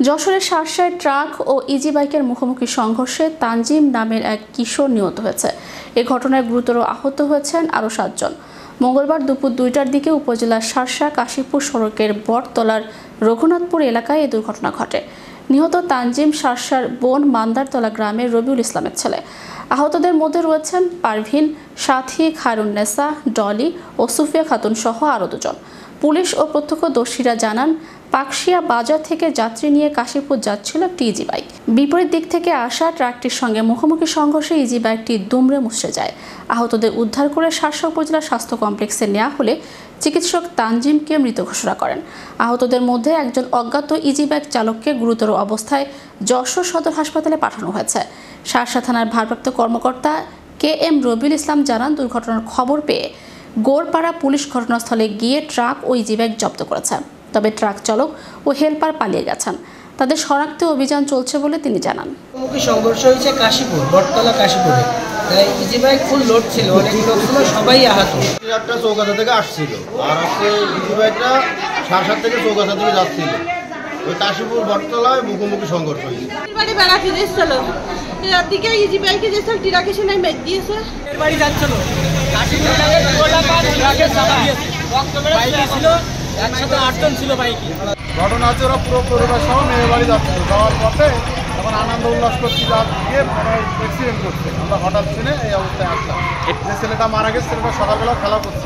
যশোরের শার্শায় ট্রাক ও ইজি বাইকের মুখোমুখি সংঘর্ষে তানজিম নামের এক কিশোর নিহত হয়েছে। এ ঘটনায় গুরুতর আহত হয়েছেন আরও ৭ জন। মঙ্গলবার দুপুর ২টার দিকে উপজেলার শার্শা কাশীপুর সড়কের বটতলার রঘুনাথপুর এলাকায় এ দুর্ঘটনা ঘটে। নিহত তানজিম শার্শার বোন মান্দারতলা গ্রামের রবিউল ইসলামের ছেলে। আহতদের মধ্যে রয়েছেন পারভিন, সাথী, খায়রুন্নেসা, ডলি ও সুফিয়া খাতুন সহ আরও ২ জন। পুলিশ ও প্রত্যক্ষদর্শীরা জানান, পাকশিয়া বাজার থেকে যাত্রী নিয়ে কাশীপুর যাচ্ছিল একটি ইজি বাইক। বিপরীত দিক থেকে আসা ট্রাকটির সঙ্গে মুখোমুখি সংঘর্ষে ইজি বাইকটি দুমড়ে মুচড়ে যায়। আহতদের উদ্ধার করে শার্শা উপজেলা স্বাস্থ্য কমপ্লেক্সে নেওয়া হলে চিকিৎসক তানজিমকে মৃত ঘোষণা করেন। আহতদের মধ্যে একজন অজ্ঞাত ইজি বাইক চালককে গুরুতর অবস্থায় যশোর সদর হাসপাতালে পাঠানো হয়েছে। শার্শা থানার ভারপ্রাপ্ত কর্মকর্তা KM রবিউল ইসলাম জানান, দুর্ঘটনার খবর পেয়ে গোরপাড়া পুলিশ ঘটনাস্থলে গিয়ে ট্রাক ও ইজি বাইক জব্দ করেছে। তবে ট্রাক চালক ও হেলপার পালিয়ে গেছেন। তাদের শনাক্তে অভিযান চলছে বলে তিনি জানান। সংঘর্ষ হয়েছে কাশীপুর, বটতলা কাশীপুরে। ইজি বাইক ফুল লোড ছিল, অনেক লোক ছিল, সবাই আহত। ট্রাকটা চৌগাছা থেকে আসছিল আর ইজি বাইকটা শার্শা থেকে চৌগাছা থেকে যাচ্ছিল। ওই কাশীপুর বটতলায় মুখোমুখি সংঘর্ষ হয়েছে। বাড়ি বেড়াতে যাচ্ছিল, এর দিকে ইজি বাইকে যাচ্ছিল, ট্রাকে সেনাই মেট দিয়েছে। এর বাড়ি যাচ্ছিল কাশীপুর থেকে ট্রাকের চাপা দিয়েছে। বাইকে ছিল একসাথে ৮ জন ছিল বাইকে। ঘটনা হচ্ছে ওরা পুরো পরিবার সহ মেয়ের বাড়ি যাচ্ছিল। যাওয়ার পথে তখন আনন্দ উল্লাস করছি, গিয়ে অ্যাক্সিডেন্ট করছে। আমরা হঠাৎ শুনে এই অবস্থায় আসলাম। যে ছেলেটা মারা গেছে, ছেলেটা সকালবেলা খেলা করছে।